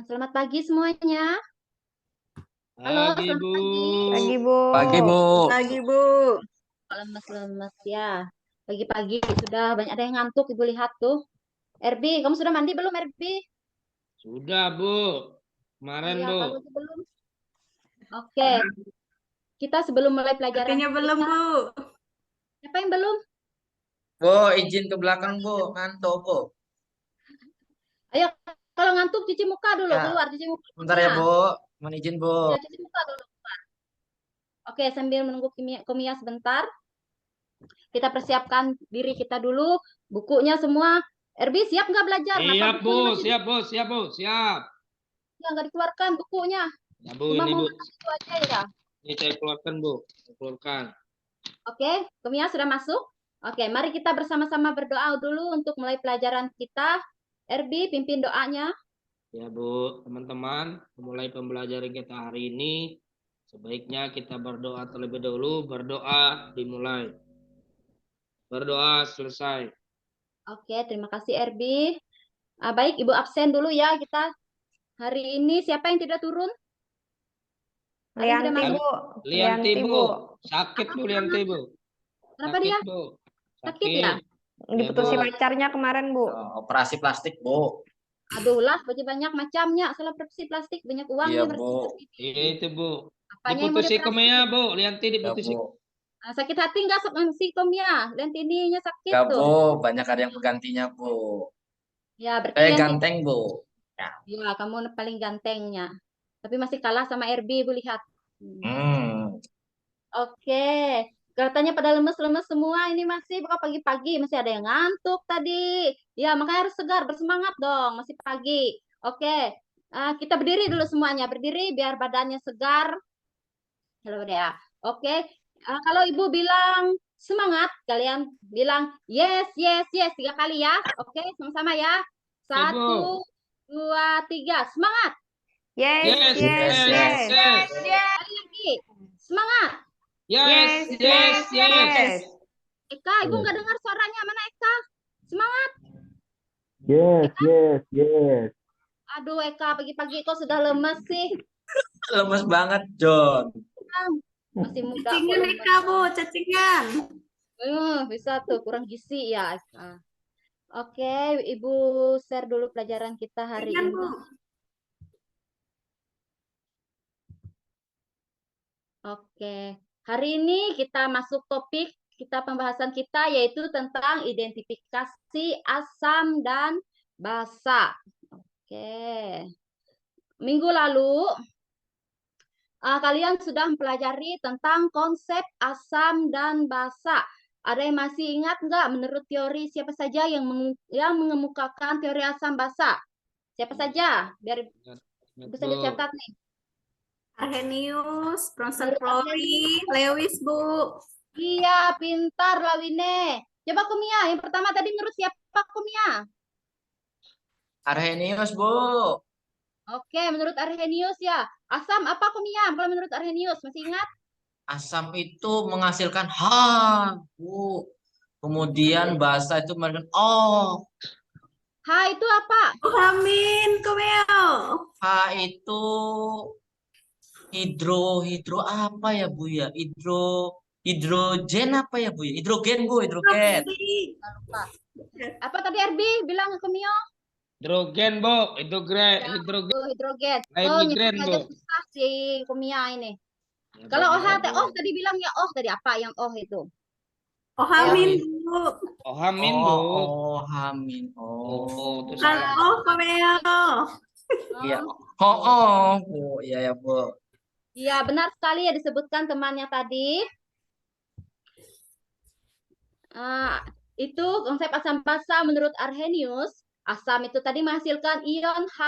Selamat pagi semuanya. Halo, Pagi, selamat Bu. pagi. Pagi, Bu. Pagi, Bu. Pagi, Bu. Lemes-lemes ya. Pagi-pagi sudah banyak ada yang ngantuk, Ibu lihat tuh. Erbi, kamu sudah mandi belum, Erbi? Sudah, Bu. Oh Kemarin, ya, Bu. kalau belum. Oke, kita sebelum mulai pelajaran Artinya belum, kita, Bu. siapa yang belum? Bu, izin ke belakang, Bu. Ngantuk, Bu. Ayo, kalau ngantuk cuci muka dulu, Ya, keluar cuci muka. bentar ya, Bu. Mohon izin, Bu. Ya, cuci muka dulu. Oke, sambil menunggu Kumia sebentar, kita persiapkan diri kita dulu, bukunya semua. Erbi, siap nggak belajar? Kenapa Siap, Bu. bukunya masih Siap, Bu. Siap, Bu. Siap. nggak dikeluarkan bukunya? Ya, Bu. Cuma Ini, mau Bu. makan itu aja ya. Ini saya keluarkan, Bu. Saya keluarkan. Oke, Kumia sudah masuk. Oke, mari kita bersama-sama berdoa dulu untuk mulai pelajaran kita. Erbi, pimpin doanya. Ya, Bu. Teman-teman, mulai pembelajaran kita hari ini, sebaiknya kita berdoa terlebih dahulu. Berdoa dimulai. Berdoa selesai. Oke, terima kasih Erbi. Baik, Ibu absen dulu ya kita. Hari ini siapa yang tidak turun? Ada yang tidak Lianti, masuk? Bu. Lianti, Lianti, Bu. Bu. Sakit, Bu. Lianti, Bu. Kenapa Sakit, dia? Bu. Sakit ya? Ya, Diputusin Bu. pacarnya kemarin, Bu. Operasi plastik, Bu. Aduh lah, banyak macamnya. Salah operasi plastik, banyak uangnya Iya, bersih Bu. Itu, Bu. Apanya yang mau Diputusi dioperasi? kemana, Bu? Lianti Ya, diputusi. Bu. Sakit hati nggak si Kumia? Dan tininya sakit Ya, tuh. Bu. Banyak ada yang penggantinya, Bu. Ya, berarti Saya yang ganteng, Bu. Ya. ya, kamu paling gantengnya. Tapi masih kalah sama RB, Bu lihat. Hmm. Oke, katanya pada lemes-lemes semua. Ini masih bukan pagi-pagi, masih ada yang ngantuk tadi. Ya, makanya harus segar, bersemangat dong. Masih pagi. Oke, kita berdiri dulu semuanya. Berdiri biar badannya segar. Halo ya. Oke, kalau Ibu bilang semangat, kalian bilang yes, yes, yes 3 kali ya. Oke, sama-sama ya. Oke, 1, Bu. 2, 3, semangat. Yes, Yes, yes, Yes, yes, yes. yes. yes. Sekali lagi, semangat. Yes, Yes, yes, yes, yes. yes. Eka, Ibu nggak dengar suaranya. Mana Eka? Semangat. Yes, Eka, yes, yes. aduh Eka, pagi-pagi kok sudah lemes sih. Lemes banget, John. Masih muda kok Cacingan, lemes. Eka, Bu. Cacingan. Bisa tuh, kurang gizi ya Eka. Oke, Ibu share dulu pelajaran kita hari Cacingan, ini. Bu. Oke, hari ini kita masuk topik kita pembahasan kita yaitu tentang identifikasi asam dan basa. Oke, minggu lalu kalian sudah mempelajari tentang konsep asam dan basa. Ada yang masih ingat nggak menurut teori siapa saja yang mengemukakan teori asam basa? Siapa saja? Biar bisa dicatat nih. Arrhenius, Bronson Menurut Flory, Lewis, Bu. Iya, pintar Lawine. Coba Kumia, yang pertama tadi menurut siapa Kumia? Arrhenius, Bu. Oke, menurut Arrhenius ya. Asam apa Kumia? Kalau menurut Arrhenius, masih ingat? Asam itu menghasilkan H, Bu. Kemudian basa itu menghasilkan O. H itu apa? Oh, amin, Komeo. H itu hidro apa ya, Bu ya? Hidrogen apa ya, Bu ya? Hidrogen, Bu, hidrogen. Nggak lupa. Apa tadi Erbi bilang ke Mio? Hidrogen, Bu. Hidrogen. Hidrogen. Lain Oh, migren, nyebutnya Bu. aja susah si Kumia ini. Ya, Kalau Bu, OH, bisa, Bu. tadi bilangnya tadi apa yang itu? Oh, Ayo. amin, Bu. Oh, amin, Bu. Oh, hamin. Oh, itu Oh. salah. Oh, Komeo. Iya. Oh, Bu. Iya ya, Bu. iya, benar sekali ya disebutkan temannya tadi. Itu konsep asam basa menurut Arrhenius. Asam itu tadi menghasilkan ion H+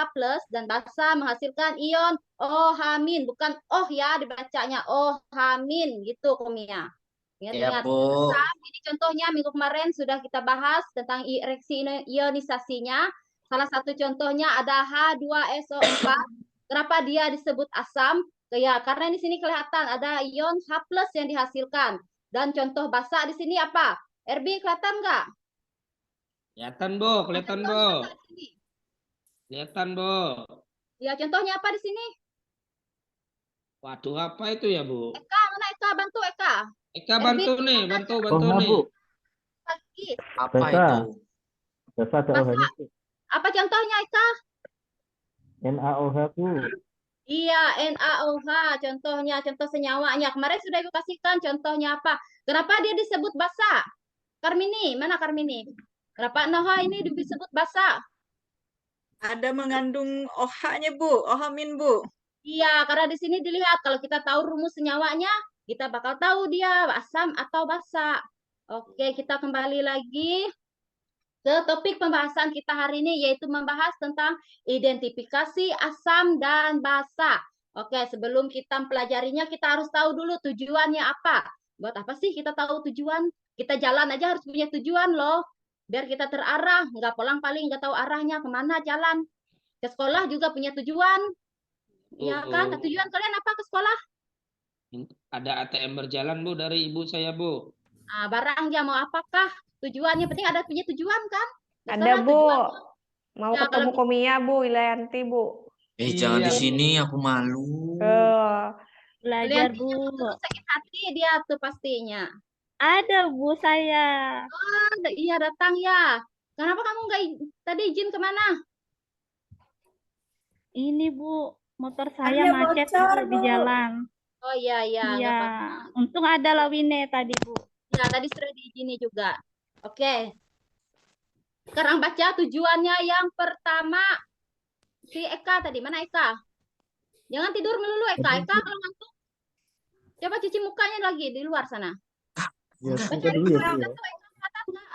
dan basa menghasilkan ion OH-, bukan oh ya dibacanya OH- gitu Kumia. Iya, Ingat-ingat. Bu. Asam ini contohnya minggu kemarin sudah kita bahas tentang reaksi ionisasinya. Salah satu contohnya ada H2SO4. Kenapa dia disebut asam? Ya, karena di sini kelihatan ada ion H+ yang dihasilkan. Dan contoh basa di sini apa? RB kelihatan nggak? Kelihatan, Bu. Kelihatan, Bu. Kelihatan, Bu. Ya, contohnya apa di sini? Waduh, apa itu ya, Bu? Eka, mana Eka? Bantu Eka. Eka Erbi, bantu nih, bantu Oh, nah, nih. Bu. lagi. Apa Basa. itu? Basa ada Basa. OH-nya, Bu. Apa contohnya Eka? NaOH, Bu. Iya, NaOH. Contohnya, contoh senyawanya. Kemarin sudah Ibu kasihkan contohnya apa? Kenapa dia disebut basa? Karmini, mana Karmini? Kenapa NaOH ini disebut basa? Ada mengandung OH-nya, Bu. OH-min, Bu. Iya, karena di sini dilihat kalau kita tahu rumus senyawanya, kita bakal tahu dia asam atau basa. Oke, kita kembali lagi ke topik pembahasan kita hari ini, yaitu membahas tentang identifikasi asam dan basa. Oke, sebelum kita mempelajarinya, kita harus tahu dulu tujuannya apa. Buat apa sih kita tahu tujuan? Kita jalan aja harus punya tujuan loh. Biar kita terarah, nggak polang-paling, nggak tahu arahnya kemana jalan. Ke sekolah juga punya tujuan. Ya kan? Oh, Tujuan kalian apa ke sekolah? ada ATM berjalan, Bu, dari ibu saya, Bu. Nah, barangnya mau apakah? Tujuannya penting ada punya tujuan kan? Ada, Terserah Bu. tujuan. Mau Ya, kalau ketemu Komia, Bu, Ilayanti, Bu. Jangan di Iya, sini, aku malu. Belajar, kalian Bu. terus sakit hati dia tuh pastinya. Ada, Bu, saya. Iya datang ya. Kenapa kamu nggak tadi izin kemana? Ini, Bu, motor saya Hanya macet, bocor, Bu, di Bu. jalan. Oh iya iya nggak Iya. apa-apa. Untung ada Lawine tadi, Bu. Ya tadi sudah diizini juga. Oke. Sekarang baca tujuannya yang pertama. Si Eka tadi mana Eka? Jangan tidur melulu Eka. Eka kalau ngantuk coba cuci mukanya lagi di luar sana. Ya, Baca buka dulu ya, Bu, ya. tuh Eka kelihatan nggak?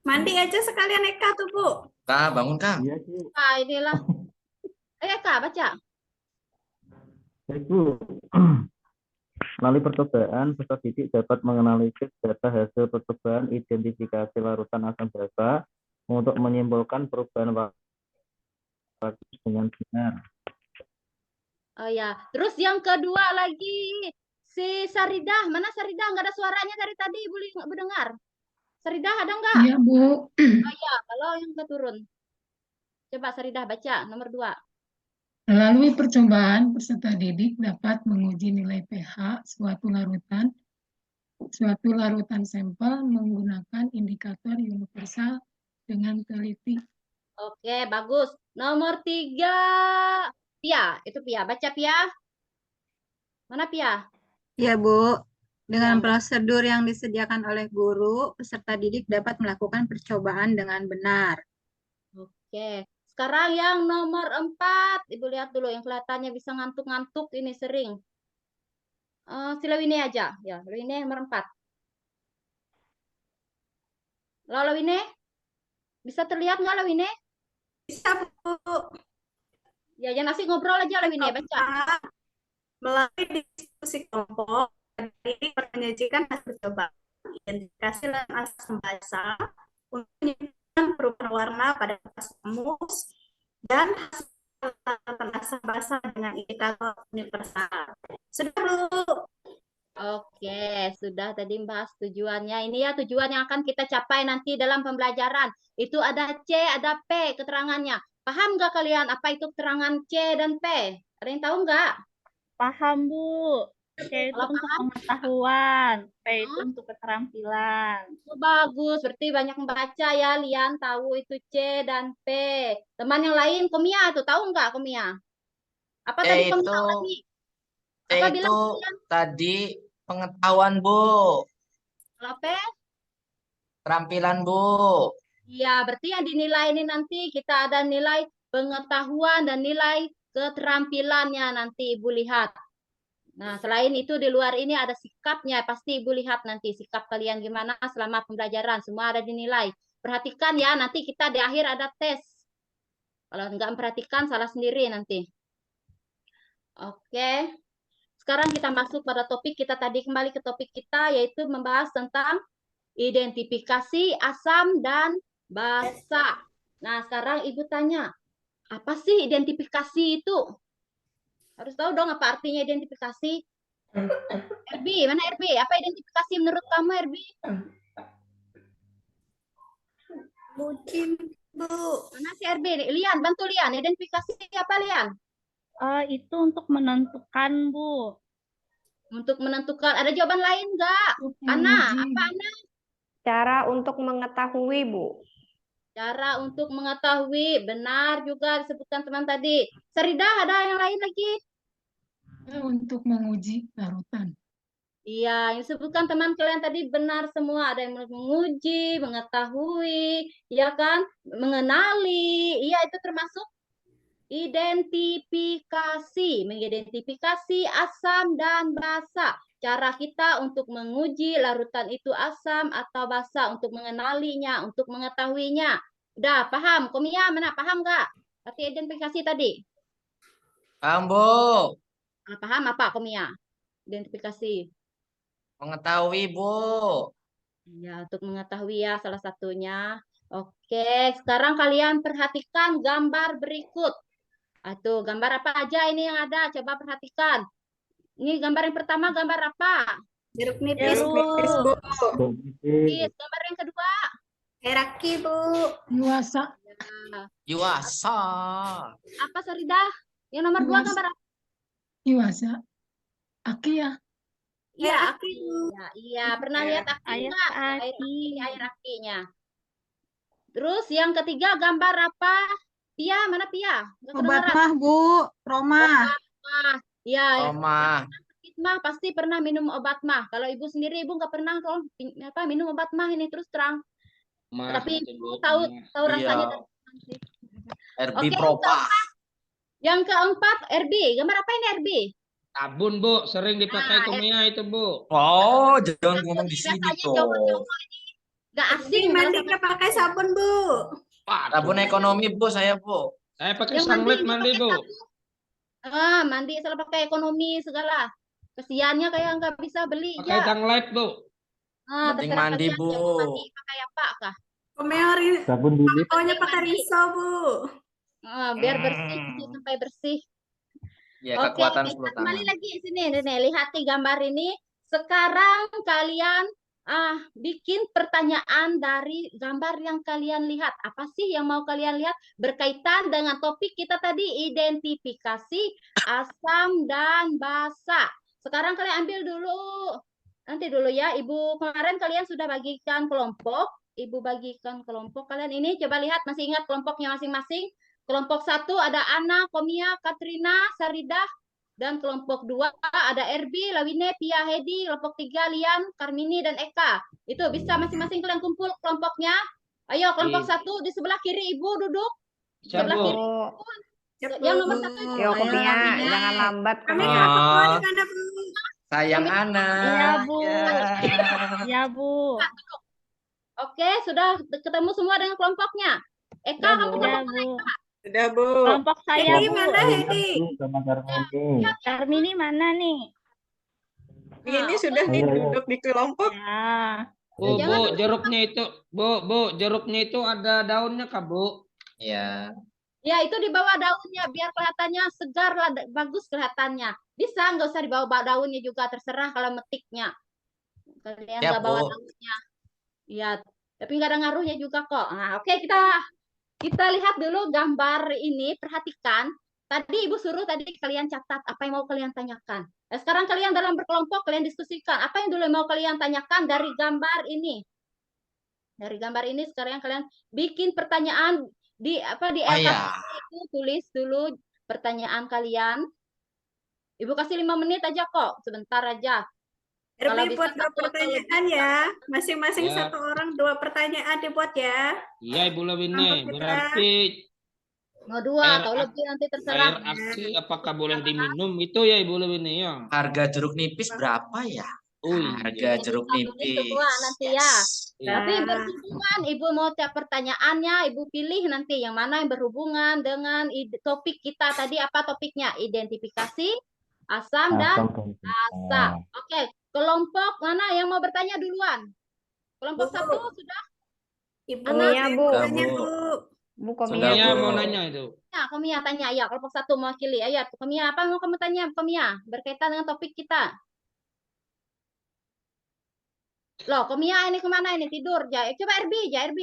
Mandi aja sekalian Eka tuh, Bu. Kak, bangun, Kak. Iya, Bu. Ah inilah. Eka baca. Baik, Bu. Melalui percobaan, peserta didik dapat menganalisis data hasil percobaan identifikasi larutan asam basa untuk menyimpulkan perubahan waktu dengan benar. Oh ya. Terus yang kedua lagi si Saridah. Mana Saridah? Nggak ada suaranya dari tadi. Ibu dengar. Saridah ada nggak? Iya, Bu. Oh ya. Kalau yang keturun. Coba Saridah baca nomor 2. Melalui percobaan, peserta didik dapat menguji nilai pH suatu larutan sampel menggunakan indikator universal dengan teliti. Oke, bagus. Nomor 3. Pia. Itu Pia. Baca Pia. Mana Pia? Ya, Bu. Dengan Ya. prosedur yang disediakan oleh guru, peserta didik dapat melakukan percobaan dengan benar. Oke. Sekarang yang nomor 4. Ibu lihat dulu yang kelihatannya bisa ngantuk-ngantuk ini sering. Si Lewine aja. Ya, Lewine nomor 4. Lewine? Bisa terlihat nggak Lewine? Bisa, Bu. Ya, jangan asik ngobrol aja Lewine. Baca. Melalui diskusi kelompok, didik menyajikan hasil percobaan identifikasi dan asam basa untuk menyebutkan perubahan warna pada kertas rumus dan hasil asam basa dengan indikator universal. Sudah, Bu. Oke, sudah tadi bahas tujuannya. Ini ya tujuan yang akan kita capai nanti dalam pembelajaran. Itu ada C, ada P keterangannya. Paham nggak kalian apa itu keterangan C dan P? Ada yang tahu nggak? Paham, Bu. C itu Kalau untuk paham, pengetahuan. P itu untuk keterampilan. oh, bagus. Berarti banyak membaca ya, Lian tahu itu C dan P. Teman yang lain, Komia tuh tahu nggak Komia? Apa tadi Itu, Komia lagi? Apa bilang itu Komia? tadi pengetahuan, Bu. Kalau P? Keterampilan, Bu. Iya, berarti yang dinilai ini nanti kita ada nilai pengetahuan dan nilai keterampilannya nanti Ibu lihat. Nah, selain itu di luar ini ada sikapnya. Pasti Ibu lihat nanti sikap kalian gimana selama pembelajaran. Semua ada dinilai. Perhatikan ya, nanti kita di akhir ada tes. Kalau nggak memperhatikan, salah sendiri nanti. Oke. Sekarang kita masuk pada topik kita tadi. Kembali ke topik kita, yaitu membahas tentang identifikasi asam dan basa. Nah, sekarang Ibu tanya, apa sih identifikasi itu? Harus tahu dong apa artinya identifikasi. Erbi, mana Erbi? Apa identifikasi menurut kamu, Erbi? Bucin. Bu. Mana si RB? Lian, bantu Lian. Identifikasi apa Lian? Itu untuk menentukan, Bu. Untuk menentukan. Ada jawaban lain nggak? Untuk Ana, menguji. apa Ana? Cara untuk mengetahui, Bu. Cara untuk mengetahui. Benar juga disebutkan teman tadi. Seridah, ada yang lain lagi? Untuk menguji larutan. Iya, yang disebutkan teman kalian tadi benar semua. Ada yang menguji, mengetahui, ya kan? Mengenali. Iya, itu termasuk identifikasi. Mengidentifikasi asam dan basa. Cara kita untuk menguji larutan itu asam atau basa. Untuk mengenalinya, untuk mengetahuinya. Udah, paham? Komia, mana? Paham nggak? Arti identifikasi tadi. Paham, Bu. Paham apa, Komia? Identifikasi. Mengetahui, Bu. Ya, untuk mengetahui ya salah satunya. Oke, sekarang kalian perhatikan gambar berikut. Tuh, gambar apa aja ini yang ada? Coba perhatikan. Ini gambar yang pertama, gambar apa? Jeruk nipis, Bu. Jeruk. Gambar yang kedua. Heraki, Bu. Yuasa. Ya. Yuasa. Apa, Saridah? Yang nomor dua Yuasa. gambar apa? Yuasa. Aki ya. Iya, Air aki. aki, Bu. Ya, iya, pernah Air lihat aki Air enggak? Air aki. aki, ini air akinya. Terus yang ketiga gambar apa? Pia, mana Pia? Nggak Obat kedengeran. mah, Bu. Roma. Mah, ya, Roma. sakit mah pasti pernah minum obat mah. Kalau ibu sendiri ibu nggak pernah kalau minum obat mah ini terus terang. Mah, Tapi itu, Bu. ibu tahu Mah. rasanya Iya. dari mana sih. RB Oke, Propa. yang keempat RB. Gambar apa ini RB? Sabun, Bu. Sering dipakai Nah, Komia itu, Bu. Oh, jangan ngomong di sini biasanya dong. cowok-cowok ini nggak asing Mending mandi kalau nggak pakai sabun, Bu. Sabun ekonomi, Bu, saya, Bu. Saya pakai yang sanglet nggak mandi, pakai Bu. sabun. Mandi selalu pakai ekonomi segala. Kesiannya kayak nggak bisa beli Pakai ya. sanglet, Bu. Penting Terserah mandi, kalian Bu. yang mau mandi pakai apa kah? Komeori, Sabun bilik. pokoknya pakai Mandi. riso, Bu. Biar bersih sampai bersih. Ya, Oke, kekuatan kita 10 kembali tangan. lagi sini, nih, lihat nih gambar ini. Sekarang kalian bikin pertanyaan dari gambar yang kalian lihat. Apa sih yang mau kalian lihat berkaitan dengan topik kita tadi, identifikasi asam dan basa. Sekarang kalian ambil dulu. Nanti dulu ya, Ibu kemarin kalian sudah bagikan kelompok. Ibu bagikan kelompok kalian ini. Coba lihat, masih ingat kelompoknya masing-masing? Kelompok 1 ada Ana, Komia, Katrina, Saridah, dan kelompok 2 ada Erbi, Lawine, Pia, Hedi, kelompok 3 Lian, Karmini, dan Eka. Itu bisa masing-masing kalian kumpul kelompoknya. Ayo, kelompok 1 di sebelah kiri Ibu duduk. Siap, Sebelah Bu. kiri. Siap, Yang Bu. nomor 1 itu. Yo, Ayo, Komia, Komia. jangan lambat, Kami Komia. kakak Bu di mana, Bu? Sayang anak. Iya, Bu. Ya. Iya, Bu. Oke, sudah ketemu semua dengan kelompoknya. Eka, Udah, kamu Bu. Iya, kelompok Bu. Sudah, Bu. Kelompok saya, Hedi Bu. mana, Hedi? Sama Karmini. Karmini mana nih? Ini sudah Ayo, ayo. duduk di kelompok. Ya. Bu, Jangan Bu, jeruknya itu, Bu, jeruknya itu ada daunnya kah, Bu? Ya. Ya, itu di bawah daunnya biar kelihatannya segar lah, bagus kelihatannya. Bisa, nggak usah dibawa daunnya juga, terserah kalau metiknya. Kalian Siap, nggak bawa Bu. daunnya. Ya, tapi nggak ada ngaruhnya juga kok. Nah, oke, kita lihat dulu gambar ini, perhatikan. Tadi Ibu suruh tadi kalian catat apa yang mau kalian tanyakan. Nah, sekarang kalian dalam berkelompok kalian diskusikan apa yang dulu mau kalian tanyakan dari gambar ini. Dari gambar ini sekarang kalian bikin pertanyaan di Oh LKP ya. itu, tulis dulu pertanyaan kalian. Ibu kasih 5 menit aja kok, sebentar aja. Kalau Erbi bisa buat 2 satu atau pertanyaan ya. Masing-masing Ya. 1 orang 2 pertanyaan dibuat ya. Iya, Ibu Lawine. Kelompok kita. Berarti mau 2 air atau ak- lebih nanti terserah. air aksi apakah boleh diminum? Itu ya, Ibu Lawine ya. Harga jeruk nipis berapa ya? Oh, Harga iya. jeruk Bisa beli nipis. semua nanti ya. Iya. Tapi berhubungan, Ibu mau cek pertanyaannya, Ibu pilih nanti yang mana yang berhubungan dengan topik kita tadi, apa topiknya? Identifikasi asam dan Asam dan basa. Oke, kelompok mana yang mau bertanya duluan? Kelompok Bu. 1 sudah? Ibu, Komia, saya Bu. mau tanya, Bu. Bu. Bu, Sudah, Komia, Komia Bu. mau nanya itu. Ya, Komia tanya. Ya, kelompok 1 mewakili. Ayo, Komia, apa mau kamu tanya, Komia? Berkaitan dengan topik kita. Loh, Komia ini kemana ini? Tidur. Coba RB, RB.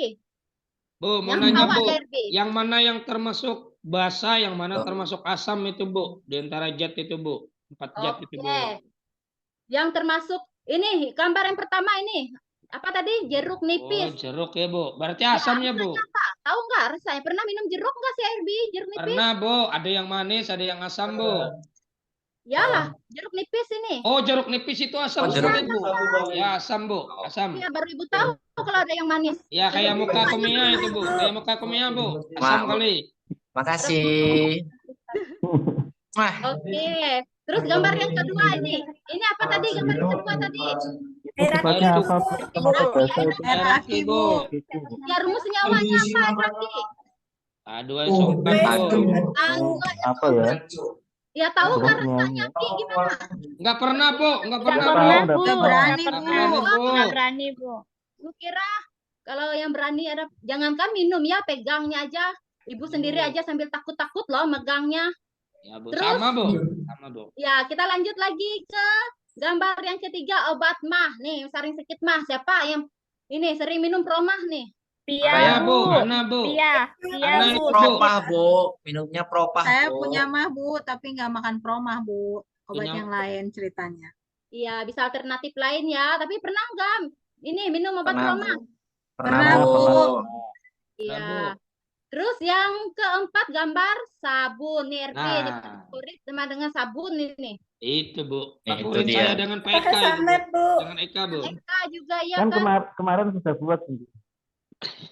Bu, mau Yang nanya bawah Bu, ya, RB. yang mana yang termasuk basa, yang mana Oh. termasuk asam itu Bu, di antara zat itu Bu, 4 zat itu Bu. Oke. Yang termasuk ini gambar yang pertama ini apa tadi? Jeruk Oh, nipis. jeruk ya Bu, berarti Ya, asam ya Bu. rasanya apa? Tahu nggak rasanya? Pernah minum jeruk nggak sih, RB? Jeruk nipis? Pernah Bu, ada yang manis, ada yang asam Bu. Yalah, jeruk nipis ini. Oh, jeruk nipis itu asam Oh, jeruk sekali Bu. nipis. Ya asam Bu, asam. Ya, baru ibu tahu kalau ada yang manis. Ya kayak Jeruk muka nipis kumia itu Bu, kayak muka kumia Bu, asam kali. Makasih. Wah, Oke. Terus gambar yang kedua ini. Ini apa tadi gambar yang kedua tadi? Itu sifatnya Air apa? Termasuk basa itu. Air aki Bu. Ya, rumus senyawanya apa, Raki? H2SO4 Bu. Apa ya? Ya, tahu nggak Jeruknya rasanya, Ki? Gimana? Enggak pernah Bu, enggak Nggak pernah Nggak Bu. pernah, tahu, Bu. nggak Nggak pernah. berani, Nggak Bu. berani Bu. Nggak berani, Bu. Lu kira kalau yang berani ada, jangankan minum ya, pegangnya aja. Ibu sendiri aja sambil takut-takut loh megangnya. Ya Bu, Terus? sama Bu. Sama Bu. Ya, kita lanjut lagi ke gambar yang ketiga, obat mah. Nih, sering sakit mah. Siapa yang ini sering minum promah nih? Pia, Saya Bu, Bu. Ana Bu. Pia, Pia, Ana Bu. itu Bu. propah, Bu. Minumnya propah, Saya Bu. punya mah, Bu, tapi nggak makan promah, Bu. Obat Punya- yang lain ceritanya. Iya, bisa alternatif lain ya. Tapi pernah nggak ini minum obat Pernah, promah? Bu. Pernah, Pernah, Bu. Bu. Iya. Bu. Terus yang keempat gambar sabun nih, RP. Ini Nah. favorit sama dengan sabun ini. Itu Bu. Itu Favorit dia. saya dengan Pak Eka itu, Bu. Sampai, Bu. Dengan Eka Bu. Eka juga ya Kan kan? kemarin sudah buat sendiri.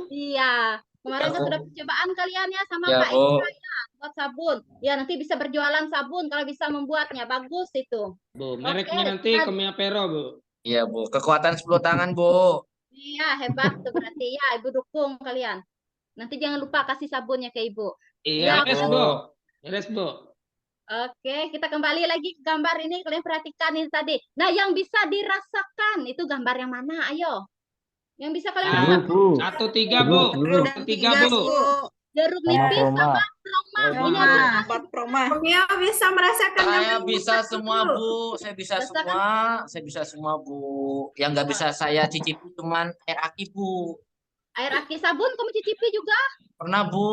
Iya. Kemarin Ya, kan Bu. sudah percobaan kalian ya sama Ya, Pak Bu. Eka ya buat sabun. Ya, nanti bisa berjualan sabun kalau bisa membuatnya. Bagus itu. Bu, mereknya Oke, nanti kita- Kemia Pero Bu. Iya, Bu. Kekuatan 10 tangan, Bu. Iya, hebat tuh berarti ya. Ibu dukung kalian. Nanti jangan lupa kasih sabunnya ke Ibu. Iya, Ya, beres Bu. Beres Bu. Oke, kita kembali lagi ke gambar ini. Kalian perhatikan ini tadi. Nah, yang bisa dirasakan itu gambar yang mana? Ayo. Yang bisa kalian Ah. rasakan. Bu. 1, 3 Bu. Jeruk. Dan 3 tiga, Bu. Jeruk Sama nipis proma. sama proma. Ini Proma. aja. Obat promah. Kumia bisa merasakan yang Saya ini bisa satu semua, dulu. Bu. Saya bisa Rasakan. semua. Saya bisa semua, Bu. Yang nggak bisa saya cicipi cuman air aki, Bu. Air aki sabun kamu cicipi juga? Pernah, Bu.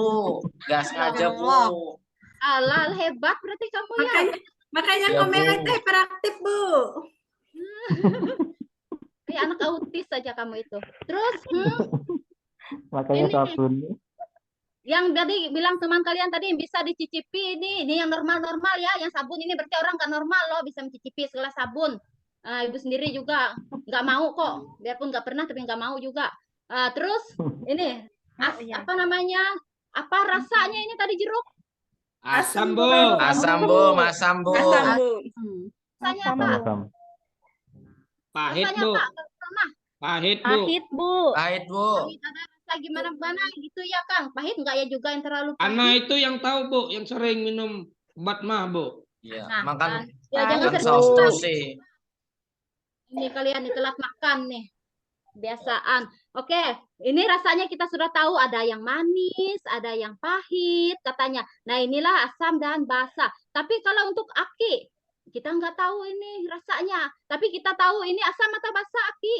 Nggak sengaja, Bu. Alah, hebat berarti kamu ya. Makanya Ya, Kumia Bu. itu hiperaktif, Bu. Kayak anak autis saja kamu itu. Terus, Makanya Ini. sabun. yang tadi bilang teman kalian tadi bisa dicicipi ini yang normal-normal ya. Yang sabun ini berarti orang nggak normal loh bisa mencicipi segelas sabun. Ibu sendiri juga nggak mau kok. Biarpun nggak pernah tapi nggak mau juga. Terus ini iya. apa namanya? Apa rasanya ini tadi jeruk? Asam Bu. Asam, Bu. Masam, Bu. Asam, Bu. Rasanya Asam, apa? Bu. Sama-sama. Pahit Rasanya Bu. apa? Pernah? Pahit Bu. Pahit, Bu. Pahit, Bu. Pahit ada rasa gimana-gimana gitu ya Kang? Pahit nggak ya juga yang terlalu pahit? Ana itu yang tahu Bu, yang sering minum obat mah Bu. Iya, Nah, makan ya jangan makan sering saus makan. terus sih. Ini kalian nih telat makan nih. Kebiasaan. Oke, ini rasanya kita sudah tahu ada yang manis, ada yang pahit katanya. Nah, inilah asam dan basa. Tapi kalau untuk aki, kita nggak tahu ini rasanya. Tapi kita tahu ini asam atau basa, Aki.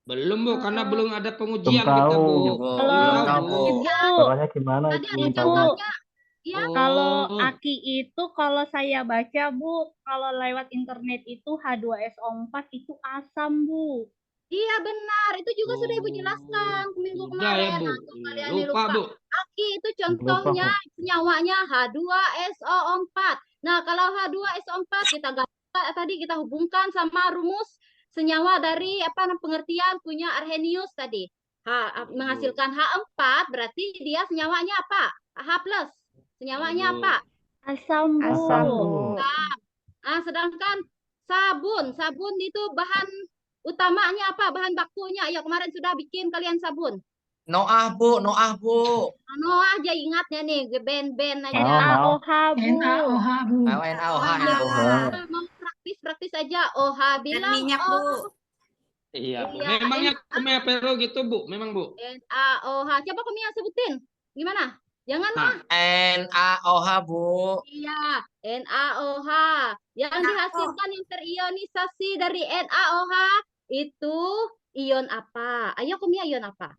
Belum Bu, karena belum ada pengujian Belum kita tahu. Bu. Bu. Kalau Belum tahu, Bu. Caranya gimana Tadi itu? ada Tahu. contohnya. Ya, Kalau Oh. aki itu kalau saya baca, Bu, kalau lewat internet itu H2SO4 itu asam, Bu. iya benar. Itu juga sudah Ibu jelaskan minggu Udah kemarin. ya Bu. Nah, tuh kalian Lupa nih lupa. Bu. Aki itu contohnya senyawanya H2SO4. Nah, kalau H2SO4 kita tadi kita hubungkan sama rumus senyawa dari pengertian punya Arrhenius tadi. Menghasilkan H4 berarti dia senyawanya apa? H+. Senyawanya Bu. apa? Asam, Bu. Asam, Bu. Sedangkan sabun itu bahan utamanya apa? Bahan bakunya. Ya kemarin sudah bikin kalian sabun. Noah, Bu. Noah, Bu. Aja ingatnya nih, band-band aja. Mau. NaOH, Bu. NaOH, Bu. NaOH, Mau praktis aja. OH Dan bilang minyak, oh, Bu. Iya Bu. Iya, Memangnya Kemia Pero gitu Bu, memang Bu. NaOH. Coba kamu yang sebutin. Gimana? Jangan Nah, NaOH, Bu. iya, NaOH. Yang dihasilkan yang terionisasi dari NaOH itu ion apa? Ayo Kumia, ion apa?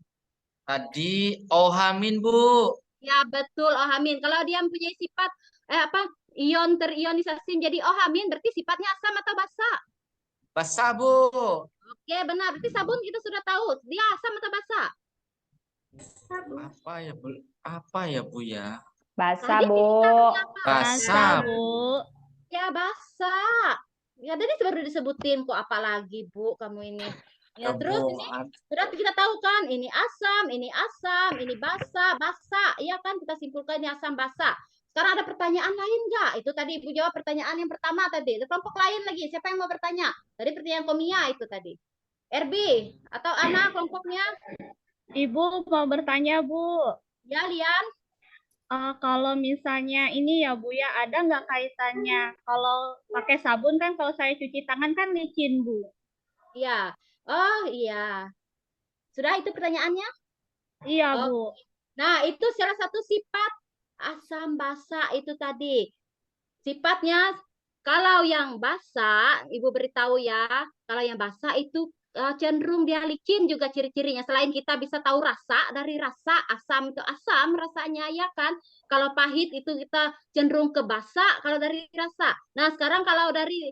Tadi ohamin, Bu. Ya, betul, ohamin. Kalau dia mempunyai sifat ion terionisasi menjadi ohamin, berarti sifatnya asam atau basa? Basah, Bu. Oke, benar. Berarti sabun kita sudah tahu, dia asam atau basa? Apa ya, Bu? Apa ya, Bu ya? Basah, Tadi Bu. bilangnya apa? Basah. Bu. Ya, basa. Ya, tadi baru disebutin kok, apalagi Bu kamu ini. Ya, Ya, terus Bu. ini sudah kita tahu kan, ini asam, ini basa, basa. Iya kan, kita simpulkan ini asam basa. Sekarang ada pertanyaan lain nggak? Itu tadi Ibu jawab pertanyaan yang pertama tadi. Kelompok lain lagi, siapa yang mau bertanya? Tadi pertanyaan Komia itu tadi. RB atau Ana kelompoknya? Ibu mau bertanya, Bu. Ya, Lian. Kalau misalnya ini ya Bu ya, ada nggak kaitannya? Kalau pakai sabun kan, kalau saya cuci tangan kan licin, Bu. Iya. Oh, iya. Sudah itu pertanyaannya? Iya, Oh. Bu. Nah, itu salah satu sifat asam basa itu tadi. Sifatnya kalau yang basa, Ibu beritahu ya, kalau yang basa itu cenderung dia licin juga ciri-cirinya. Selain kita bisa tahu rasa, dari rasa asam itu asam rasanya ya kan. Kalau pahit itu kita cenderung ke basa kalau dari rasa. Nah, sekarang kalau dari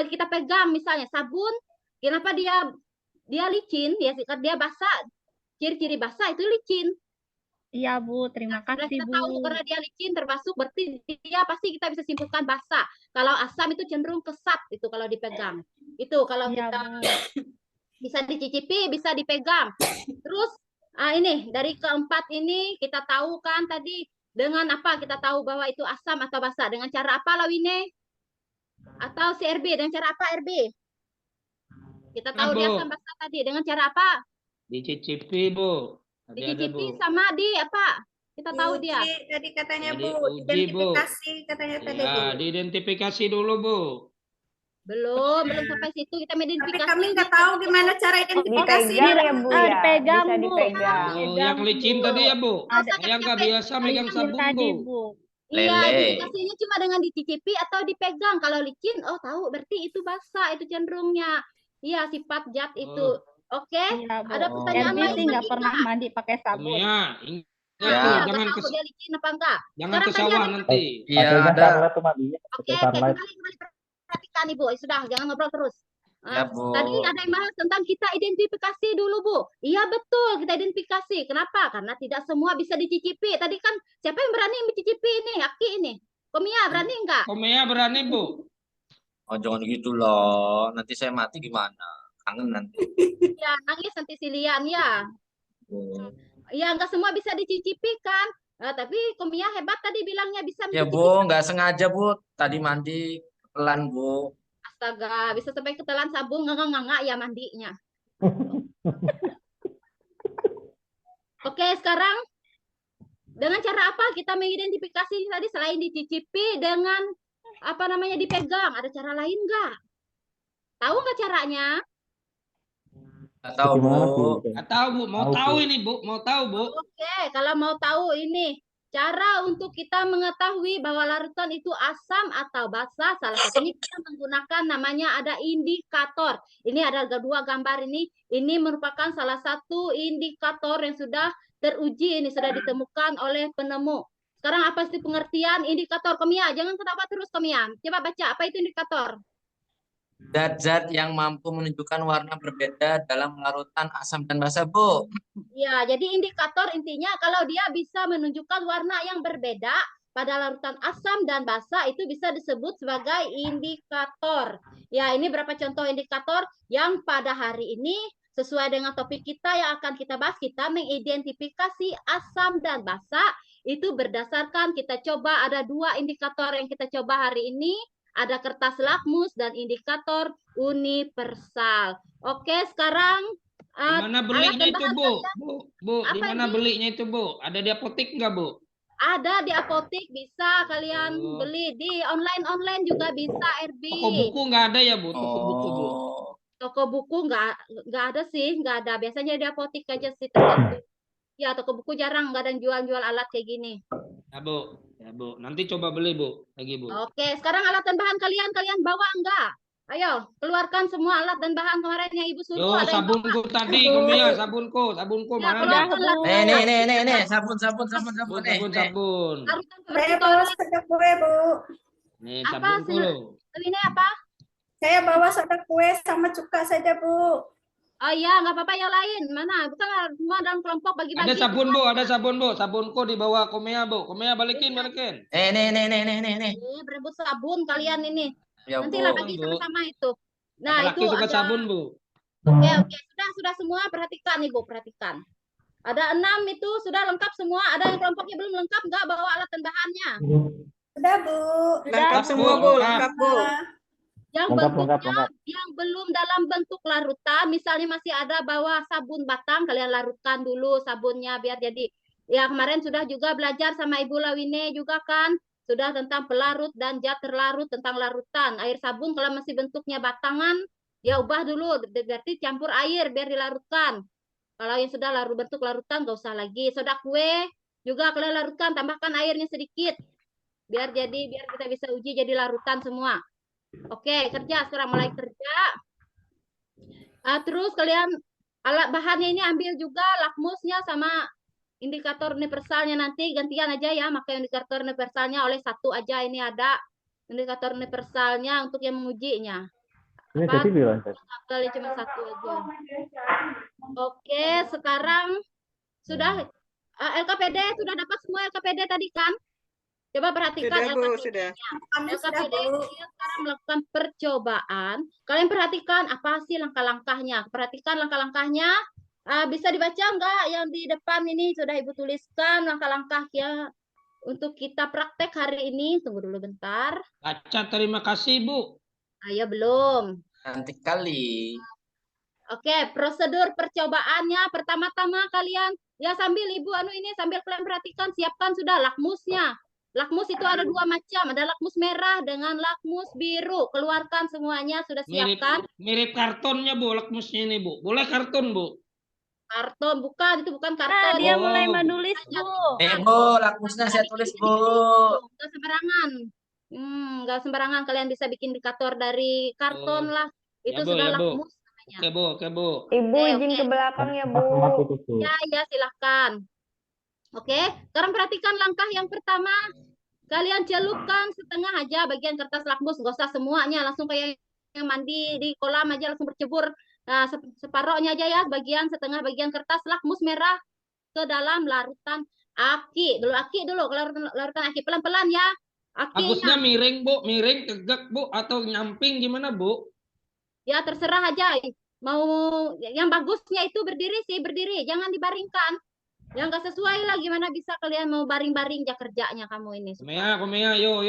kita pegang misalnya sabun, kenapa dia licin? Dia basa. Ciri-ciri basa itu licin. Iya, Bu. Terima Karena kasih, kita Bu. tahu karena dia licin termasuk berarti dia pasti kita bisa simpulkan basa. Kalau asam itu cenderung kesat itu kalau dipegang. Itu kalau Iya, kita Bu. bisa dicicipi, bisa dipegang. Terus ini dari keempat ini kita tahu kan tadi dengan apa kita tahu bahwa itu asam atau basa? Dengan cara apa Lawine? Atau si RB dengan cara apa RB? Kita tahu dia Bu. asam basa tadi dengan cara apa? Dicicipi, Bu. Tadi ada, Dicicipi Bu. sama di apa? Kita tahu dia. Diuji tadi katanya Ya, Bu, diuji, Bu. identifikasi katanya tadi Bu. Ya, diidentifikasi dulu, Bu. Belum sampai situ kita Tapi mengidentifikasi. kami nggak tahu gimana cara identifikasi. Dipegang ya, Bu ya? dipegang, Bisa Bu. dipegang. Oh, yang licin Bu. tadi ya, Bu. Ada Saya nggak biasa megang licin sabun, tadi, Bu. Bu. Iya, Lele. identifikasinya cuma dengan dicicipi atau dipegang. Kalau licin, oh tahu berarti itu basah, itu cenderungnya. Iya, sifat zat itu. Oke, Iya, Bu. ada pertanyaan RB lain sih nggak lagi pernah nggak? mandi pakai sabun. Ya, ingat, Ya. Bu. Iya, Jangan nggak ke, tahu dia licin apa enggak. jangan Sekarang ke tadi sawah ada nanti. Iya, Pakainya ada. sunlight tuh mandinya Oke, pakai sunlight. kembali perhatikan Ibu. Sudah, jangan ngobrol terus. Ya, Bu. Tadi ada yang bahas tentang kita identifikasi dulu, Bu. Iya, betul, kita identifikasi. Kenapa? Karena tidak semua bisa dicicipi. Tadi kan siapa yang berani mencicipi ini? Aki ini. Komia, berani enggak? Komea berani, Bu. Oh, jangan gitu loh. Nanti saya mati gimana? Kangen nanti. Ya, nangis nanti si Lian ya. Bu. Ya, enggak semua bisa dicicipi kan. Tapi Komia hebat tadi bilangnya bisa Ya, mencicipi. Bu. Nggak sengaja, Bu. Tadi mandi pelan, Bu. Astaga, bisa sampai ketelan sabun nganga-nganga ya mandinya. Oke, sekarang dengan cara apa kita mengidentifikasi tadi selain dicicipi dengan apa namanya dipegang? Ada cara lain nggak? Tahu nggak caranya? Nggak tahu, Bu. Gimana, Bu? Nggak tahu, Bu. Mau Tahu, tahu Bu. ini, Bu. Mau tahu, Bu. Oke, kalau mau tahu ini cara untuk kita mengetahui bahwa larutan itu asam atau basa, salah satunya kita menggunakan namanya ada indikator. Ini ada dua gambar ini. Ini merupakan salah satu indikator yang sudah teruji, ini sudah ditemukan oleh penemu. Sekarang apa sih pengertian indikator? Komia, jangan ketawa terus Komia. Coba baca, apa itu indikator? Zat-zat yang mampu menunjukkan warna berbeda dalam larutan asam dan basa, Bu. Ya, jadi indikator intinya kalau dia bisa menunjukkan warna yang berbeda pada larutan asam dan basa itu bisa disebut sebagai indikator. Ya, ini berapa contoh indikator yang pada hari ini sesuai dengan topik kita yang akan kita bahas, kita mengidentifikasi asam dan basa itu berdasarkan kita coba ada dua indikator yang kita coba hari ini. Ada kertas lakmus dan indikator universal. Oke, sekarang Di mana belinya itu, tambahan Bu? kalian. Bu, di Apa mana ini? belinya itu, Bu? Ada di apotek nggak, Bu? Ada di apotek, bisa kalian Oh. beli di online juga bisa RB. Toko buku nggak ada ya, Bu? Toko buku, Bu. Oh. Toko buku nggak ada sih, nggak ada. Biasanya di apotek aja sih tertentu. Ya, toko buku jarang nggak ada yang jual-jual alat kayak gini. Ya, Bu. Ya, Bu. Nanti coba beli, Bu. Lagi, Bu. Oke, sekarang alat dan bahan kalian bawa enggak? Ayo, keluarkan semua alat dan bahan kemarin yang Ibu suruh. Yo, Ada yang bawa. sabunku tadi, Komia, sabunku Ya, mana? keluarkan Bu. Nih, sabun, Sabun, sabun. larutan Saya pembersih bawa toilet. soda kue, Bu. Nih, Apa sabunku sih? lo. Ini apa? Saya bawa soda kue sama cuka saja, Bu. Oh iya, nggak apa-apa yang lain. Mana? Bukan semua dalam kelompok Ada bagi-bagi. sabun, Bu, ada sabun, Bu. Sabunku di bawah Komia, Bu. Komia balikin, balikin. Nih. Berebut sabun kalian ini. Ya, Nanti Bu. lah bagi Bu. sama-sama itu. Nah, itu Laki-laki suka ada. sabun, Bu. Oke. Sudah semua perhatikan Ibu, perhatikan. Ada 6 itu sudah lengkap semua. Ada yang kelompoknya belum lengkap, nggak bawa alat dan bahannya. Sudah, Bu. Lengkap semua, Bu. Lengkap, Bu. Yang Lengkap, bentuknya, lengkap. yang belum dalam bentuk larutan, misalnya masih ada bawa sabun batang, kalian larutkan dulu sabunnya biar jadi. Ya kemarin sudah juga belajar sama Ibu Lawine juga kan, sudah tentang pelarut dan zat terlarut tentang larutan. Air sabun kalau masih bentuknya batangan, ya ubah dulu, berarti campur air biar dilarutkan. Kalau yang sudah bentuk larutan nggak usah lagi. Soda kue juga kalian larutkan, tambahkan airnya sedikit, biar kita bisa uji jadi larutan semua. Oke, kerja sekarang mulai kerja. Terus kalian alat bahannya ini ambil juga lakmusnya sama indikator universalnya, nanti gantian aja ya, maka indikator universalnya oleh satu aja. Ini ada indikator universalnya untuk yang mengujinya. Ini Apa? jadi bilang. Kali cuma satu aja. Oke, sekarang sudah LKPD sudah dapat semua LKPD tadi kan? Coba perhatikan Sudah, Bu, LKPD. sudah. Kami sudah, LKPD Bu. kalian sekarang melakukan percobaan. Kalian perhatikan apa sih langkah-langkahnya. Perhatikan langkah-langkahnya. Bisa dibaca enggak yang di depan ini sudah Ibu tuliskan langkah-langkahnya untuk kita praktek hari ini. Tunggu dulu bentar. Baca, terima kasih, Bu. Ayo belum. Nanti kali. Oke, prosedur percobaannya pertama-tama kalian ya sambil Ibu ini sambil kalian perhatikan, siapkan sudah lakmusnya. Lakmus itu ada 2 macam, ada lakmus merah dengan lakmus biru. Keluarkan semuanya, sudah siapkan. Mirip kartonnya, Bu, lakmusnya ini, Bu. Boleh karton, Bu. Karton, bukan, itu bukan Nah, karton. dia mulai menulis, Bu. Bu, lakmusnya saya tulis, Bu. Nggak sembarangan. Nggak sembarangan kalian bisa bikin indikator dari karton lah. Itu Ya, Bu, sudah ya, Bu. lakmus namanya. Oke, Bu. Ibu izin ke belakang ya, Bu. Ya, silahkan. Oke, sekarang perhatikan langkah yang pertama. Kalian celupkan setengah aja bagian kertas lakmus, nggak usah semuanya, langsung kayak yang mandi di kolam aja langsung bercebur. Nah, separohnya aja ya, setengah bagian kertas lakmus merah ke dalam larutan aki. Larutan aki pelan-pelan ya. Bagusnya Akinya miring, Bu. Miring, tegak, Bu. Atau nyamping gimana, Bu? ya terserah aja. Mau yang bagusnya itu berdiri, jangan dibaringkan. Yang nggak sesuai lah, gimana bisa kalian mau baring-baring ya kerjanya kamu ini. Komea, yo.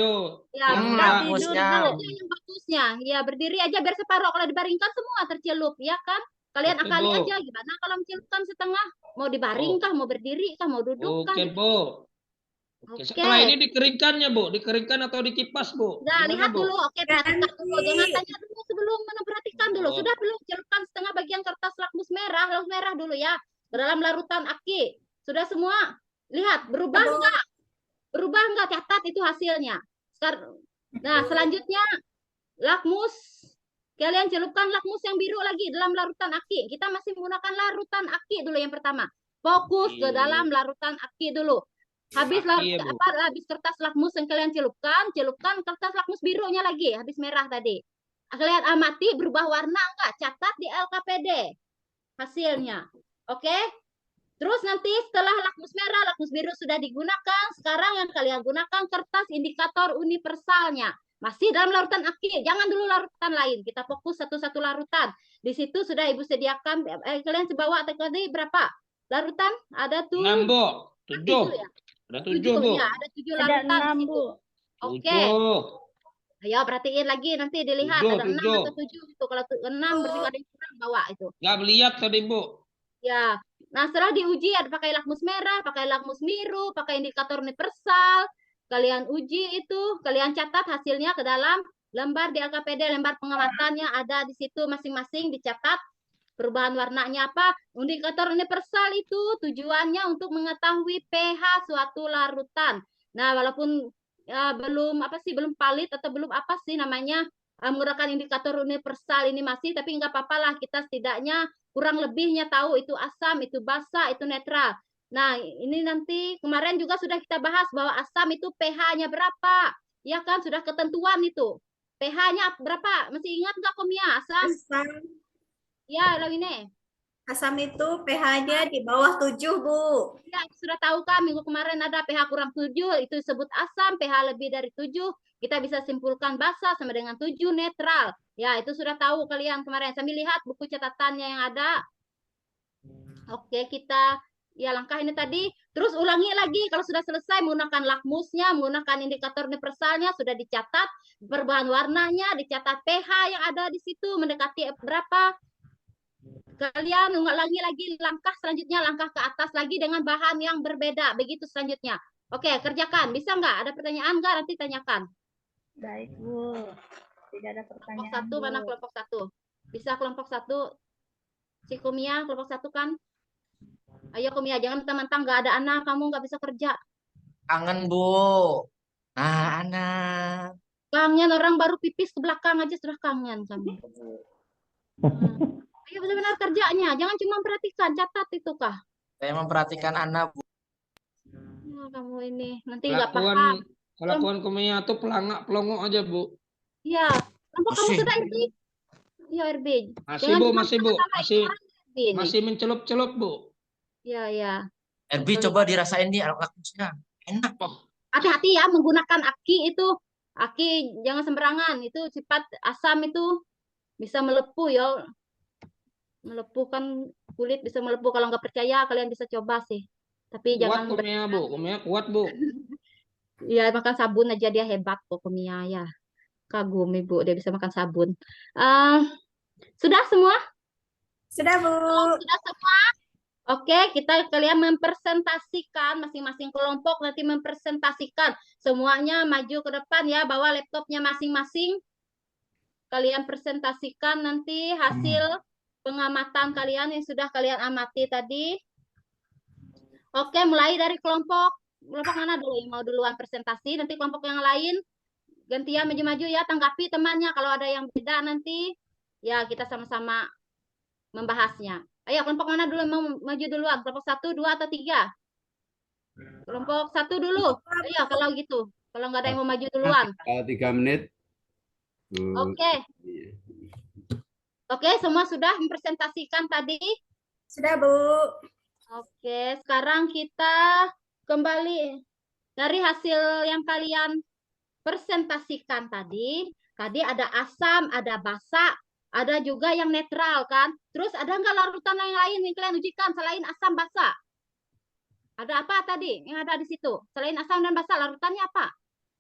Ya, Yang sudah bagusnya. yang bagusnya. Ya, berdiri aja biar separuh. Kalau dibaringkan semua tercelup, ya kan? Kalian Oke, akali Bu. aja gimana kalau mencelupkan setengah. Mau dibaring kah, mau berdiri kah, mau duduk kah? Oke, Bu. Oke, setelah ini dikeringkannya, Bu. Dikeringkan atau dikipas, Bu? Nah, Gimana, lihat Bu? dulu. Oke, perhatikan dulu. Jangan tanya dulu sebelum perhatikan dulu. Oh. Sudah belum celupkan setengah bagian kertas lakmus merah dulu ya. Ke dalam larutan aki. Sudah semua? Lihat, berubah enggak? Berubah enggak? Catat itu hasilnya. Nah, selanjutnya lakmus. Kalian celupkan lakmus yang biru lagi dalam larutan aki. Kita masih menggunakan larutan aki dulu yang pertama. Fokus ke dalam larutan aki dulu. Habis habis kertas lakmus yang kalian celupkan kertas lakmus birunya lagi, habis merah tadi. Kalian amati berubah warna enggak? Catat di LKPD hasilnya. Oke? Terus nanti setelah lakmus merah, lakmus biru sudah digunakan, sekarang yang kalian gunakan kertas indikator universalnya. Masih dalam larutan aki, jangan dulu larutan lain. Kita fokus satu-satu larutan. Di situ sudah Ibu sediakan, kalian bawa tadi berapa? Larutan? Ada tuh 6, Bu. 7. Ya? Ada 7, Bu. Ya, ada 7 Ada larutan 6, di situ. Bu. Oke. 7. Ayo perhatiin lagi, nanti dilihat 7, ada 6 7. atau 7 gitu. Kalau 6 berarti ada yang kurang, bawa itu. Nggak melihat tadi, Bu. Ya. Nah, setelah diuji ada pakai lakmus merah, pakai lakmus biru, pakai indikator universal. Kalian uji itu, kalian catat hasilnya ke dalam lembar di LKPD, lembar pengamatannya ada di situ masing-masing dicatat. Perubahan warnanya apa? Indikator universal itu tujuannya untuk mengetahui pH suatu larutan. Nah, walaupun belum valid atau belum apa sih namanya menggunakan indikator universal ini masih, tapi nggak apa-apa lah, kita setidaknya kurang lebihnya tahu itu asam, itu basa, itu netral. Nah, ini nanti kemarin juga sudah kita bahas bahwa asam itu pH-nya berapa. Ya kan, sudah ketentuan itu. pH-nya berapa? Masih ingat nggak Komia? Asam? Asam, Ya, lo ini. asam itu pH-nya di bawah 7, Bu. Ya, sudah tahu kan minggu kemarin ada pH kurang 7, itu disebut asam, pH lebih dari 7, kita bisa simpulkan basa sama dengan 7 netral. Ya, itu sudah tahu kalian kemarin. Sambil lihat buku catatannya yang ada. Oke, kita ya langkah ini tadi. Terus ulangi lagi kalau sudah selesai menggunakan lakmusnya, menggunakan indikator universalnya, sudah dicatat perubahan warnanya, dicatat pH yang ada di situ mendekati berapa. Kalian ulangi lagi langkah selanjutnya, langkah ke atas lagi dengan bahan yang berbeda. Begitu selanjutnya. Oke, kerjakan. Bisa nggak? Ada pertanyaan nggak? Nanti tanyakan. Baik, Bu. Tidak ada Kelompok pertanyaan, satu, mana Bu. kelompok satu? Bisa kelompok satu? Si Kumia, kelompok satu kan? Ayo Kumia, jangan mentang-mentang nggak ada anak, kamu nggak bisa kerja. Kangen, Bu. Nah, anak. Kangen orang baru pipis ke belakang aja sudah kangen kami. Ayo benar-benar kerjanya, jangan cuma perhatikan, catat itu kah? Saya memperhatikan anak, Bu. Ya, kamu ini nanti nggak paham. Kelakuan Kumia tuh pelangak-pelongok aja, Bu. Iya, kelompok kamu Masih. sudah RB. Iya RB. Masih, Jangan Bu, cuma masih, Bu. sama-sama Masih itu RB ini. masih mencelup-celup, Bu. Iya, iya. Erbi, Betul. coba dirasain nih lakmusnya. Enak kok. Hati-hati ya menggunakan aki itu. Aki jangan sembarangan, itu sifat asam itu bisa melepuh ya. Melepuh kan kulit bisa melepuh. Kalau nggak percaya kalian bisa coba sih. Tapi Kuat jangan Kumia, Bu. Kumia kuat, Bu. ya makan sabun aja dia hebat kok Kumia ya. Kagum Ibu dia bisa makan sabun. Sudah semua? Sudah, Bu. Sudah semua? Oke, kalian mempresentasikan masing-masing kelompok nanti mempresentasikan semuanya maju ke depan ya, bawa laptopnya masing-masing. Kalian presentasikan nanti hasil pengamatan kalian yang sudah kalian amati tadi. Oke, mulai dari kelompok mana dulu yang mau duluan presentasi, nanti kelompok yang lain gantian maju-maju ya, tanggapi temannya kalau ada yang beda nanti ya kita sama-sama membahasnya. Ayo kelompok mana dulu mau maju duluan? Kelompok 1, 2, atau 3? Kelompok 1 dulu. Ayo kalau gitu. Kalau nggak ada yang mau maju duluan. 3 menit. Oke. Oke, semua sudah mempresentasikan tadi? Sudah, Bu. Oke, sekarang kita kembali dari hasil yang kalian presentasikan tadi. Tadi ada asam, ada basa, ada juga yang netral kan. Terus ada nggak larutan yang lain yang kalian ujikan selain asam basa? Ada apa tadi yang ada di situ? Selain asam dan basa, larutannya apa?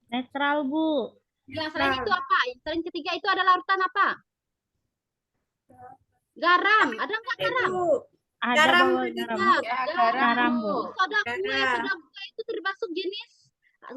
Netral, Bu. Yang selain itu apa? Yang selain ketiga itu ada larutan apa? Garam. Ada nggak garam? Ada Garam bawa juga. garam. Ya, Garam, Bu. Soda kue itu termasuk jenis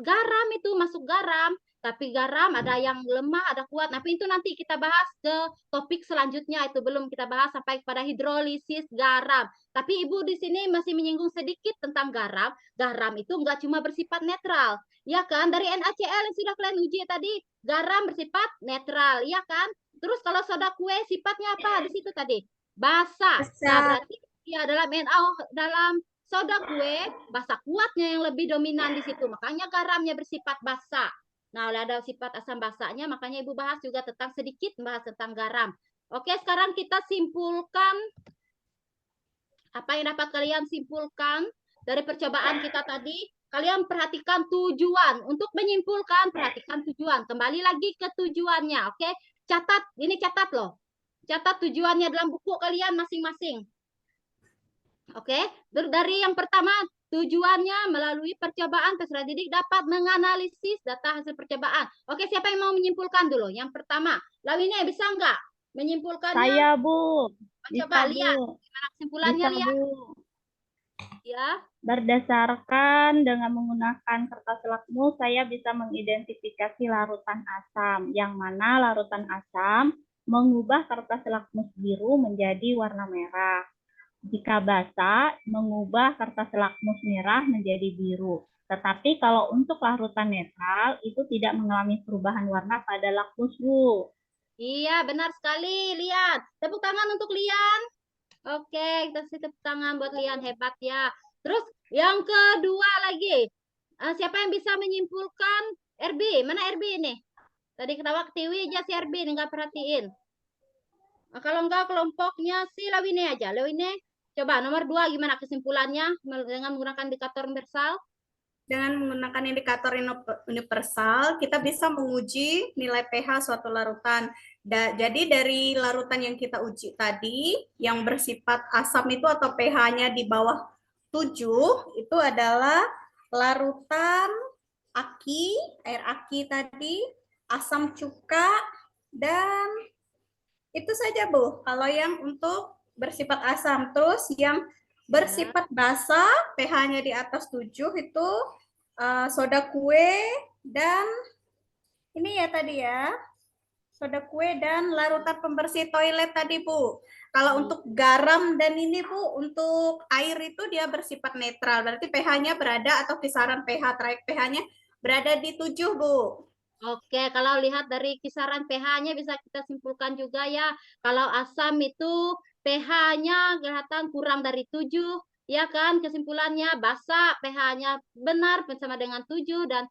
garam itu masuk garam. Tapi garam ada yang lemah, ada kuat. Tapi itu nanti kita bahas ke topik selanjutnya. Itu belum kita bahas sampai kepada hidrolisis garam. Tapi Ibu di sini masih menyinggung sedikit tentang garam. Garam itu nggak cuma bersifat netral. Ya kan? Dari NaCl yang sudah kalian uji tadi, garam bersifat netral. Ya kan? Terus kalau soda kue sifatnya apa di situ tadi? Basa. Nah, berarti ya dalam soda kue, basa kuatnya yang lebih dominan di situ. Makanya garamnya bersifat basa. Nah, oleh ada sifat asam basanya, makanya Ibu bahas juga sedikit membahas tentang garam. Oke, sekarang kita simpulkan apa yang dapat kalian simpulkan dari percobaan kita tadi. Kalian perhatikan tujuan. Untuk menyimpulkan, perhatikan tujuan. Kembali lagi ke tujuannya, oke? Catat, ini catat loh. Catat tujuannya dalam buku kalian masing-masing. Oke, dari yang pertama, tujuannya melalui percobaan peserta didik dapat menganalisis data hasil percobaan. Oke, siapa yang mau menyimpulkan dulu? Yang pertama, Lawinia bisa nggak menyimpulkannya? Saya, Bu. Coba Bisa, lihat Bu. gimana kesimpulannya, Bisa, lihat. Bu. Ya. Berdasarkan dengan menggunakan kertas lakmus, saya bisa mengidentifikasi larutan asam, yang mana larutan asam mengubah kertas lakmus biru menjadi warna merah. Jika basa, mengubah kertas lakmus merah menjadi biru. Tetapi kalau untuk larutan netral, itu tidak mengalami perubahan warna pada lakmus, Bu. Iya, benar sekali, Lian. Tepuk tangan untuk Lian. Oke, kita kasih tepuk tangan buat Lian, hebat ya. Terus yang kedua lagi, siapa yang bisa menyimpulkan RB? Mana RB ini? Tadi ketawa ketiwi aja si RB, nggak perhatiin. Nah, kalau enggak kelompoknya si Lawine aja. Lawine, coba nomor 2 gimana kesimpulannya dengan menggunakan indikator universal? Dengan menggunakan indikator universal, kita bisa menguji nilai pH suatu larutan. Jadi dari larutan yang kita uji tadi, yang bersifat asam itu atau pH-nya di bawah 7, itu adalah larutan aki, air aki tadi, asam cuka, dan itu saja, Bu. Kalau yang untuk bersifat asam. Terus yang bersifat basa, pH-nya di atas 7 itu soda kue dan ini ya tadi ya, soda kue dan larutan pembersih toilet tadi, Bu. Kalau untuk garam dan ini, Bu, untuk air itu dia bersifat netral. Berarti pH-nya berada atau kisaran pH, traik pH-nya berada di 7, Bu. Oke, kalau lihat dari kisaran pH-nya bisa kita simpulkan juga ya. Kalau asam itu pH-nya kelihatan kurang dari 7, ya kan? Kesimpulannya basa pH-nya benar sama dengan 7 dan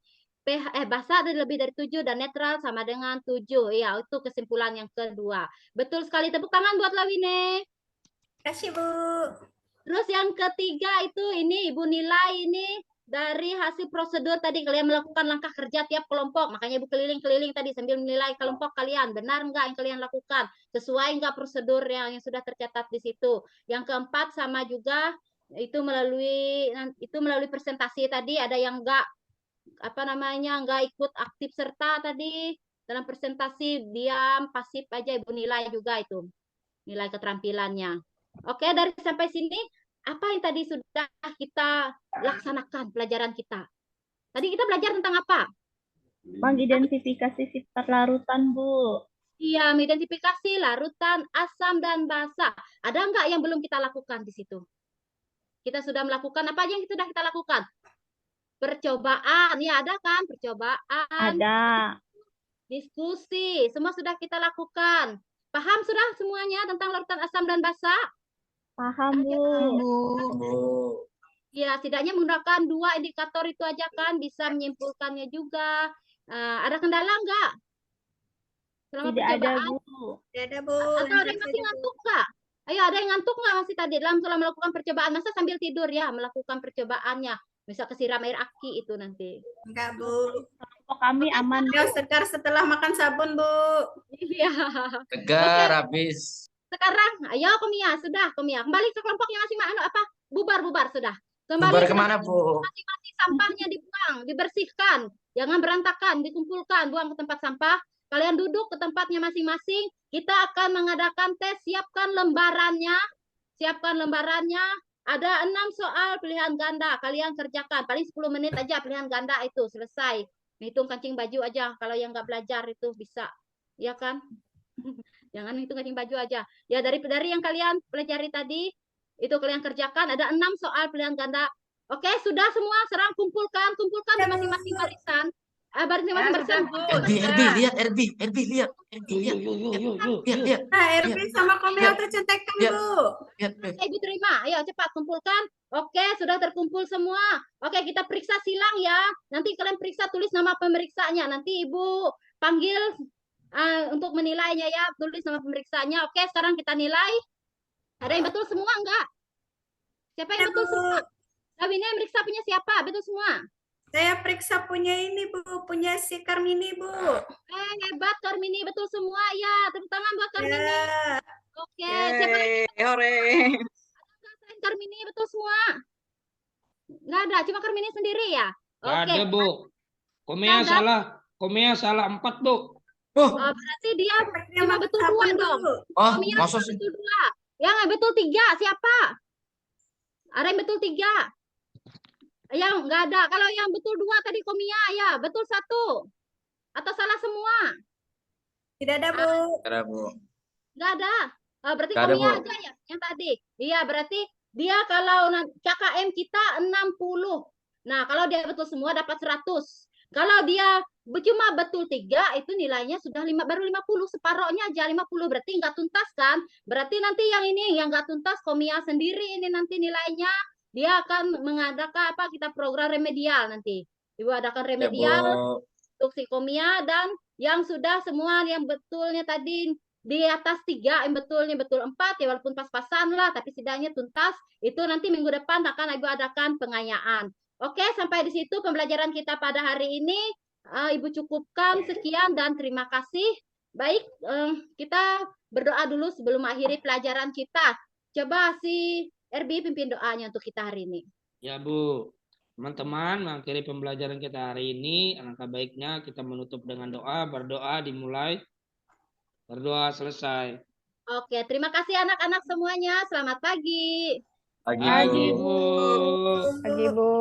basa ada lebih dari 7 dan netral sama dengan 7. Ya, itu kesimpulan yang kedua. Betul sekali. Tepuk tangan buat Lawine. Kasih, Bu. Terus yang ketiga itu ini Ibu nilai ini dari hasil prosedur tadi kalian melakukan langkah kerja tiap kelompok. Makanya Ibu keliling-keliling tadi sambil menilai kelompok kalian. Benar enggak yang kalian lakukan? Sesuai enggak prosedur yang sudah tercatat di situ? Yang keempat sama juga itu melalui presentasi tadi ada yang enggak enggak ikut aktif serta tadi dalam presentasi diam pasif aja Ibu nilai juga itu. Nilai keterampilannya. Oke, dari sampai sini apa yang tadi sudah kita laksanakan pelajaran kita? Tadi kita belajar tentang apa? Mengidentifikasi sifat larutan, Bu. Iya, mengidentifikasi larutan asam dan basa. Ada enggak yang belum kita lakukan di situ? Kita sudah melakukan apa aja yang sudah kita lakukan? Percobaan, ya ada kan? Percobaan. Ada. Diskusi, semua sudah kita lakukan. Paham sudah semuanya tentang larutan asam dan basa? Paham, Bu. Ya, setidaknya menggunakan 2 indikator itu aja kan bisa menyimpulkannya juga. Ada kendala enggak? Selama Tidak ada, percobaan? Bu. Tidak ada, Bu. Atau ada yang masih ngantuk enggak? Ayo, ada yang ngantuk enggak masih tadi dalam selama melakukan percobaan? Masa sambil tidur ya melakukan percobaannya? Bisa kesiram air aki itu nanti. Enggak, Bu. Kelompok kami aman, Bu. Ya, segar setelah makan sabun, Bu. Iya. Tegar habis. Sekarang, ayo Komia, sudah Komia. Kembali ke kelompoknya masing-masing apa? Bubar sudah. Kembali Bubar ke kemana, Bu? masing-masing sampahnya dibuang, dibersihkan. Jangan berantakan, dikumpulkan, buang ke tempat sampah. Kalian duduk ke tempatnya masing-masing. Kita akan mengadakan tes, siapkan lembarannya. Siapkan lembarannya. Ada 6 soal pilihan ganda. Kalian kerjakan. Paling 10 menit aja pilihan ganda itu selesai. Hitung kancing baju aja. Kalau yang nggak belajar itu bisa. Ya kan? Jangan hitung kancing baju aja. Ya dari yang kalian pelajari tadi, itu kalian kerjakan. Ada 6 soal pilihan ganda. Oke, sudah semua. Serang kumpulkan di masing-masing barisan. Barisan-masing barisan. RB, lihat RB, lihat. Lihat. Nah, RB sama Komia tercetakkan, Bu. Ibu terima. Ayo cepat kumpulkan. Oke, sudah terkumpul semua. Oke, kita periksa silang ya. Nanti kalian periksa tulis nama pemeriksanya. Nanti Ibu panggil untuk menilainya ya. Tulis nama pemeriksanya. Oke, sekarang kita nilai. Ada yang betul semua enggak? Siapa yang betul semua? Lawine meriksa punya siapa? Betul semua? Saya periksa punya ini, Bu. Punya si Karmini, Bu. Hebat Karmini, betul semua ya. Tepuk tangan buat Karmini. Ya. Oke, siapa lagi? Hore. Selain Karmini betul semua? Nggak ada, cuma Karmini sendiri ya? Nggak Oke. ada, Bu. Komea Nggak ada. salah. Komea salah 4, Bu. Oh, Berarti dia cuma betul 2 dong. Komia masa cuma sih? betul 2. Yang betul 3 siapa? Ada yang betul 3? Yang nggak ada. Kalau yang betul 2 tadi Komia ya, betul 1. Atau salah semua? Tidak ada, Bu. Tidak ada, Bu. Nggak ada. Berarti Nggak ada, Komia Bu. aja ya yang tadi. Iya, berarti dia kalau KKM kita 60. Nah, kalau dia betul semua dapat 100. Kalau dia cuma betul 3, itu nilainya sudah baru 50, separohnya aja 50, berarti nggak tuntas kan? Berarti nanti yang ini yang nggak tuntas Komia sendiri ini nanti nilainya dia akan mengadakan apa kita program remedial nanti. Ibu adakan Ya, remedial Bu. untuk si Komia dan yang sudah semua yang betulnya tadi di atas 3, yang betulnya betul 4 ya walaupun pas-pasan lah tapi setidaknya tuntas itu nanti minggu depan akan Ibu adakan pengayaan. Oke, sampai di situ pembelajaran kita pada hari ini. Ibu cukupkan sekian dan terima kasih. Baik, kita berdoa dulu sebelum akhiri pelajaran kita. Coba si RB pimpin doanya untuk kita hari ini. Ya, Bu. Teman-teman, mengakhiri pembelajaran kita hari ini, alangkah baiknya kita menutup dengan doa, berdoa dimulai, berdoa selesai. Oke, terima kasih anak-anak semuanya. Selamat pagi. Pagi, Pagi, Bu. Bu. Pagi, Bu.